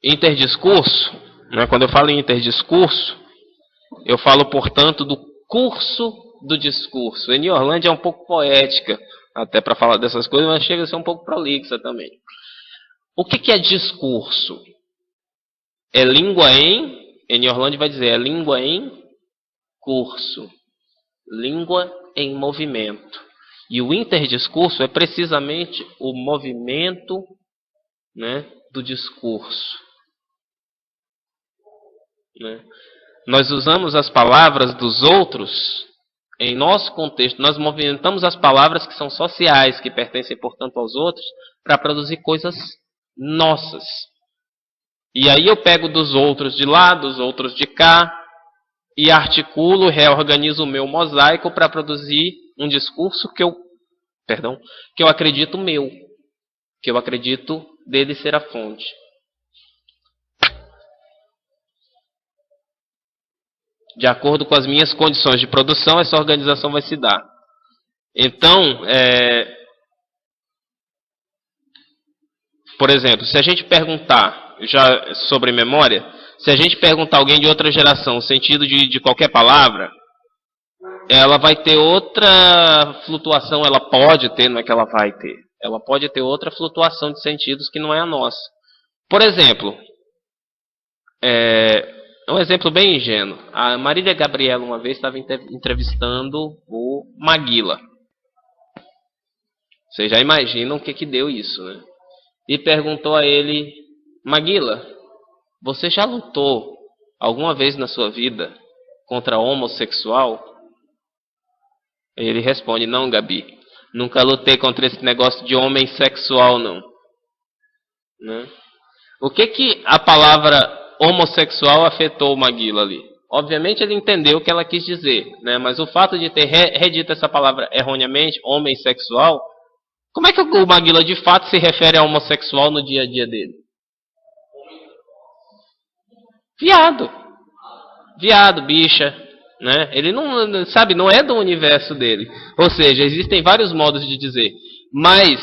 interdiscurso, né? Quando eu falo em interdiscurso, eu falo, portanto, do curso do discurso. Eni Orlandi é um pouco poética, até para falar dessas coisas, mas chega a ser um pouco prolixa também. O que é discurso? É língua Eni Orlandi vai dizer, é língua em curso. Língua em movimento. E o interdiscurso é precisamente o movimento, né, do discurso. Né? Nós usamos as palavras dos outros em nosso contexto. Nós movimentamos as palavras que são sociais, que pertencem, portanto, aos outros, para produzir coisas nossas. E aí eu pego dos outros de lá, dos outros de cá, e articulo, reorganizo o meu mosaico para produzir um discurso que eu acredito meu, que eu acredito dele ser a fonte. De acordo com as minhas condições de produção, essa organização vai se dar. Então, por exemplo, se a gente perguntar, já sobre memória, se a gente perguntar a alguém de outra geração o sentido de qualquer palavra, ela vai ter outra flutuação, ela pode ter, não é que ela vai ter, ela pode ter outra flutuação de sentidos que não é a nossa. Por exemplo, um exemplo bem ingênuo. A Marília Gabriela uma vez estava entrevistando o Maguila. Vocês já imaginam o que deu isso, né? E perguntou a ele, Maguila, você já lutou alguma vez na sua vida contra homossexual? Ele responde, não, Gabi, nunca lutei contra esse negócio de homem sexual, não. Né? O que a palavra homossexual afetou o Maguila ali? Obviamente ele entendeu o que ela quis dizer, né? Mas o fato de ter redito essa palavra erroneamente, homem sexual, como é que o Maguila de fato se refere a homossexual no dia a dia dele? Viado, bicha, né? Ele não, sabe, não é do universo dele. Ou seja, existem vários modos de dizer, mas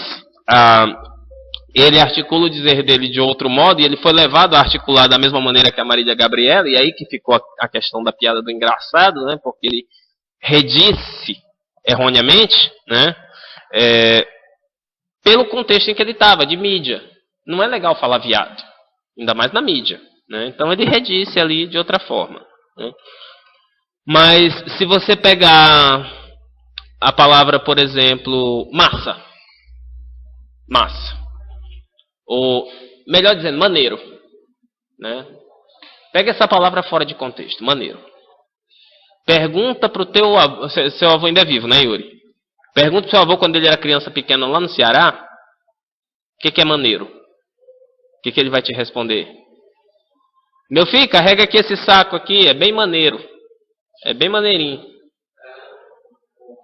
ele articula o dizer dele de outro modo e ele foi levado a articular da mesma maneira que a Marília Gabriela, e aí que ficou a questão da piada do engraçado, né? Porque ele redisse erroneamente, né? Pelo contexto em que ele estava, de mídia. Não é legal falar viado, ainda mais na mídia. Né? Então ele redisse ali de outra forma. Né? Mas se você pegar a palavra, por exemplo, massa, ou melhor dizendo, maneiro. Né? Pega essa palavra fora de contexto, maneiro. Pergunta para o teu avô, seu avô ainda é vivo, né, Yuri? Pergunta para o seu avô quando ele era criança pequena lá no Ceará, o que é maneiro? O que ele vai te responder? Meu filho, carrega aqui esse saco aqui, é bem maneiro. É bem maneirinho.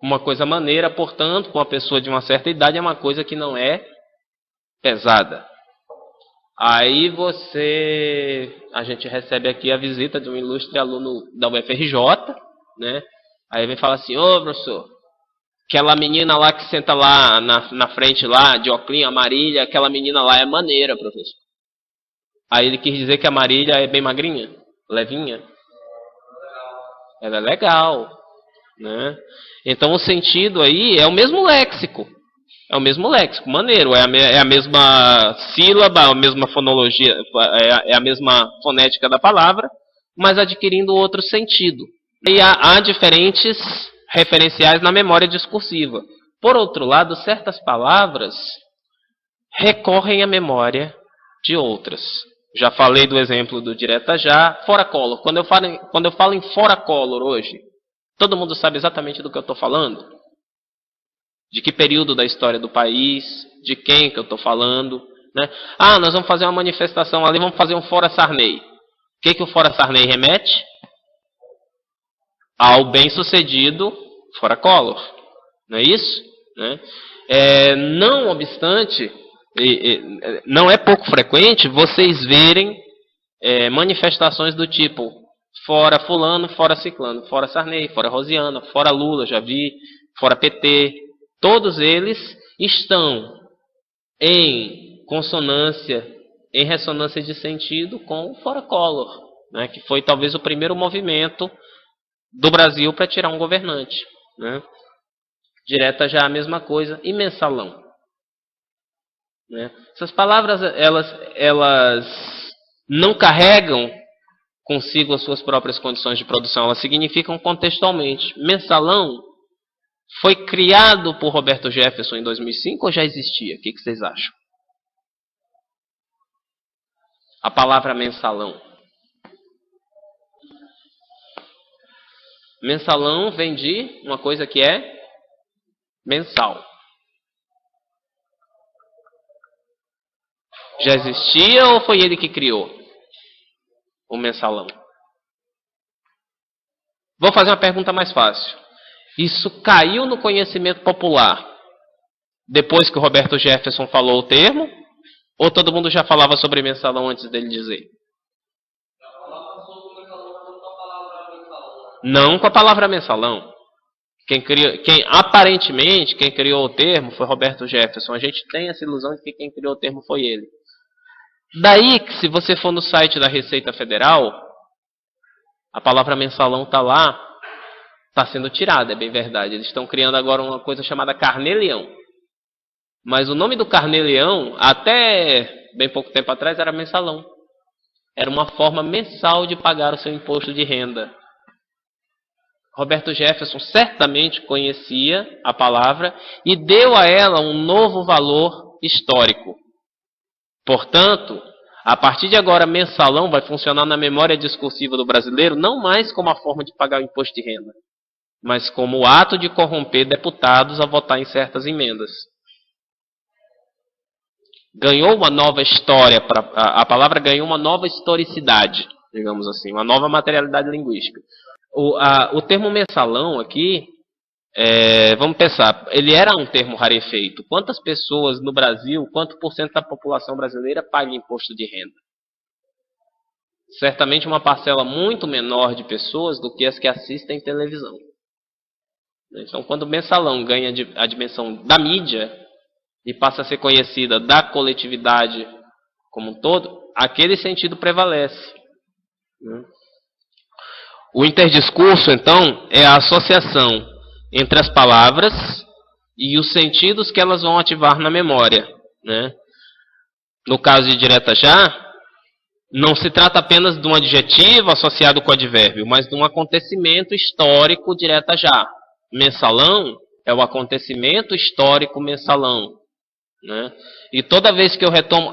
Uma coisa maneira, portanto, para uma pessoa de uma certa idade, é uma coisa que não é pesada. Aí a gente recebe aqui a visita de um ilustre aluno da UFRJ, né? Aí vem falar assim, ô professor, aquela menina lá que senta lá na frente lá, de óculos, a Marília, aquela menina lá é maneira, professor. Aí ele quis dizer que a Marília é bem magrinha, levinha. Ela é legal, né? Então o sentido aí é o mesmo léxico. É o mesmo léxico, maneiro. É a mesma sílaba, a mesma fonologia, é a mesma fonética da palavra, mas adquirindo outro sentido. E há diferentes referenciais na memória discursiva. Por outro lado, certas palavras recorrem à memória de outras. Já falei do exemplo do direta já, fora color. Quando eu falo em fora color hoje, todo mundo sabe exatamente do que eu estou falando? De que período da história do país, de quem que eu estou falando. Né? Ah, nós vamos fazer uma manifestação ali, vamos fazer um fora Sarney. O que o fora Sarney remete? Ao bem-sucedido fora Collor. Não é isso? Né? Não obstante, não é pouco frequente vocês verem manifestações do tipo fora fulano, fora ciclano, fora Sarney, fora Rosiana, fora Lula, já vi, fora PT. Todos eles estão em consonância, em ressonância de sentido com o Fora Collor, né, que foi talvez o primeiro movimento do Brasil para tirar um governante. Né? Direta já a mesma coisa. E mensalão. Né? Essas palavras elas não carregam consigo as suas próprias condições de produção, elas significam contextualmente. Mensalão foi criado por Roberto Jefferson em 2005 ou já existia? O que vocês acham? A palavra mensalão. Mensalão vem de uma coisa que é mensal. Já existia ou foi ele que criou o mensalão? Vou fazer uma pergunta mais fácil. Isso caiu no conhecimento popular depois que o Roberto Jefferson falou o termo? Ou todo mundo já falava sobre mensalão antes dele dizer? Não com a palavra mensalão. Aparentemente, quem criou o termo foi Roberto Jefferson. A gente tem essa ilusão de que quem criou o termo foi ele. Daí que, se você for no site da Receita Federal, a palavra mensalão está lá, está sendo tirada, é bem verdade. Eles estão criando agora uma coisa chamada carnê-leão. Mas o nome do carnê-leão, até bem pouco tempo atrás, era mensalão. Era uma forma mensal de pagar o seu imposto de renda. Roberto Jefferson certamente conhecia a palavra e deu a ela um novo valor histórico. Portanto, a partir de agora, mensalão vai funcionar na memória discursiva do brasileiro não mais como a forma de pagar o imposto de renda, mas como o ato de corromper deputados a votar em certas emendas. Ganhou uma nova história, a palavra ganhou uma nova historicidade, digamos assim, uma nova materialidade linguística. O termo mensalão aqui, vamos pensar, ele era um termo rarefeito. Quantas pessoas no Brasil, quanto por cento da população brasileira paga imposto de renda? Certamente uma parcela muito menor de pessoas do que as que assistem televisão. Então, quando o mensalão ganha a dimensão da mídia e passa a ser conhecida da coletividade como um todo, aquele sentido prevalece. O interdiscurso, então, é a associação entre as palavras e os sentidos que elas vão ativar na memória. Né? No caso de direta já, não se trata apenas de um adjetivo associado com o advérbio, mas de um acontecimento histórico direta já. Mensalão é o acontecimento histórico mensalão. Né? E toda vez que eu retomo,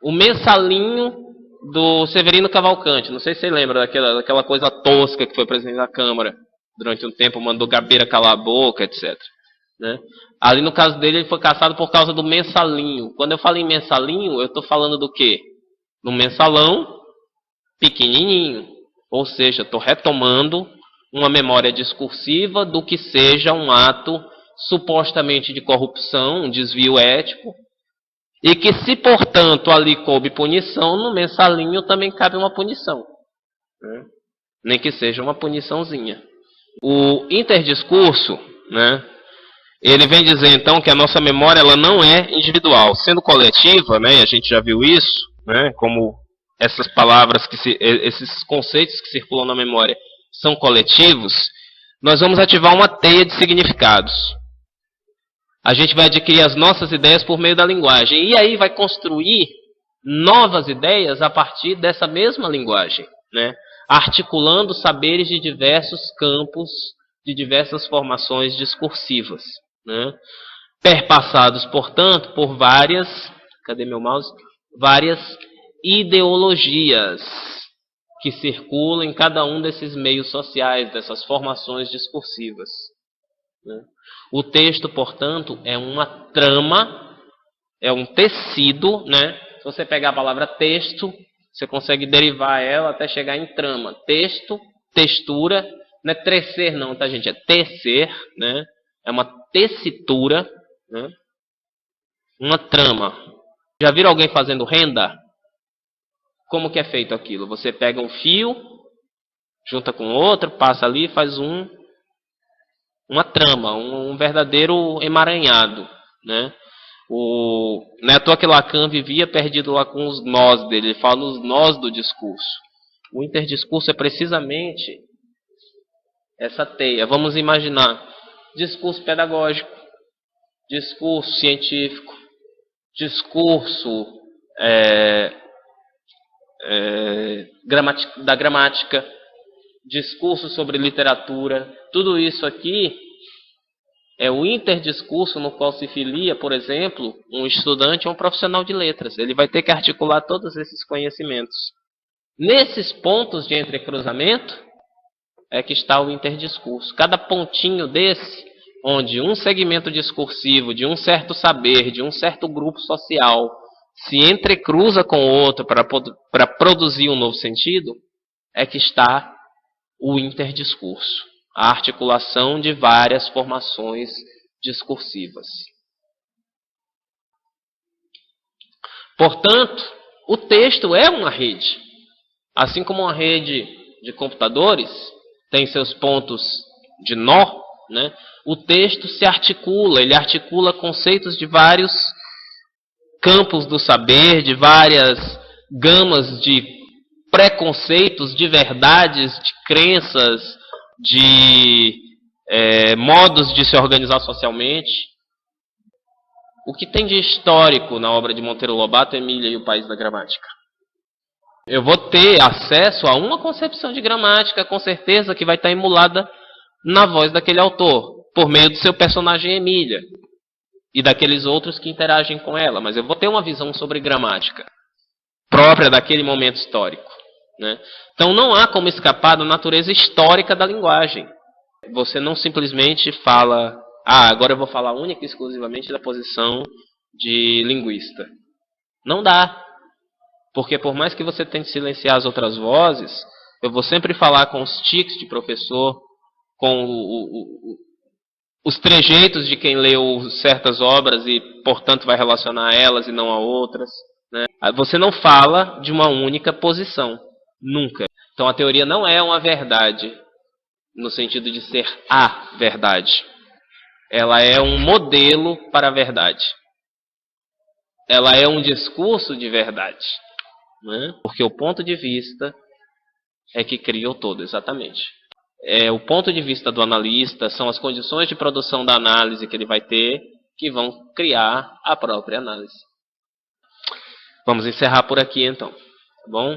o mensalinho do Severino Cavalcante, não sei se você lembra daquela coisa tosca que foi presidente da Câmara durante um tempo, mandou Gabeira calar a boca, etc. Né? Ali no caso dele, ele foi caçado por causa do mensalinho. Quando eu falo em mensalinho, eu estou falando do quê? No mensalão pequenininho. Ou seja, estou retomando uma memória discursiva do que seja um ato supostamente de corrupção, um desvio ético, e que se, portanto, ali coube punição, no mensalinho também cabe uma punição. Né? Nem que seja uma puniçãozinha. O interdiscurso, né, ele vem dizer, então, que a nossa memória ela não é individual. Sendo coletiva, né, a gente já viu isso, né, como essas palavras, esses conceitos que circulam na memória são coletivos, nós vamos ativar uma teia de significados. A gente vai adquirir as nossas ideias por meio da linguagem. E aí vai construir novas ideias a partir dessa mesma linguagem. Né? Articulando saberes de diversos campos, de diversas formações discursivas. Né? Perpassados, portanto, por várias... Cadê meu mouse? Várias ideologias que circulam em cada um desses meios sociais, dessas formações discursivas. Né? O texto, portanto, é uma trama, é um tecido, né? Se você pegar a palavra texto, você consegue derivar ela até chegar em trama. Texto, textura, não é trecer não, tá gente? É tecer, né? É uma tessitura, né? Uma trama. Já viram alguém fazendo renda? Como que é feito aquilo? Você pega um fio, junta com outro, passa ali e faz uma trama, um verdadeiro emaranhado. Né? Não é à toa que Lacan vivia perdido lá com os nós dele. Ele fala os nós do discurso. O interdiscurso é precisamente essa teia. Vamos imaginar discurso pedagógico, discurso científico, discurso da gramática, discurso sobre literatura. Tudo isso aqui é o interdiscurso no qual se filia, por exemplo, um estudante ou um profissional de letras. Ele vai ter que articular todos esses conhecimentos. Nesses pontos de entrecruzamento é que está o interdiscurso. Cada pontinho desse, onde um segmento discursivo de um certo saber, de um certo grupo social, se entrecruza com o outro para produzir um novo sentido, é que está o interdiscurso. A articulação de várias formações discursivas. Portanto, o texto é uma rede. Assim como uma rede de computadores tem seus pontos de nó, né? O texto se articula, ele articula conceitos de vários campos do saber, de várias gamas de preconceitos, de verdades, de crenças, de modos de se organizar socialmente. O que tem de histórico na obra de Monteiro Lobato, Emília e o País da Gramática? Eu vou ter acesso a uma concepção de gramática, com certeza, que vai estar emulada na voz daquele autor, por meio do seu personagem Emília e daqueles outros que interagem com ela. Mas eu vou ter uma visão sobre gramática própria daquele momento histórico, né? Então não há como escapar da natureza histórica da linguagem. Você não simplesmente fala, agora eu vou falar única e exclusivamente da posição de linguista. Não dá. Porque por mais que você tente silenciar as outras vozes, eu vou sempre falar com os tiques de professor, com os trejeitos de quem leu certas obras e, portanto, vai relacionar a elas e não a outras, né? Você não fala de uma única posição. Nunca. Então a teoria não é uma verdade, no sentido de ser a verdade. Ela é um modelo para a verdade. Ela é um discurso de verdade. Né? Porque o ponto de vista é que cria o todo, exatamente. O ponto de vista do analista são as condições de produção da análise que ele vai ter que vão criar a própria análise. Vamos encerrar por aqui então, tá bom?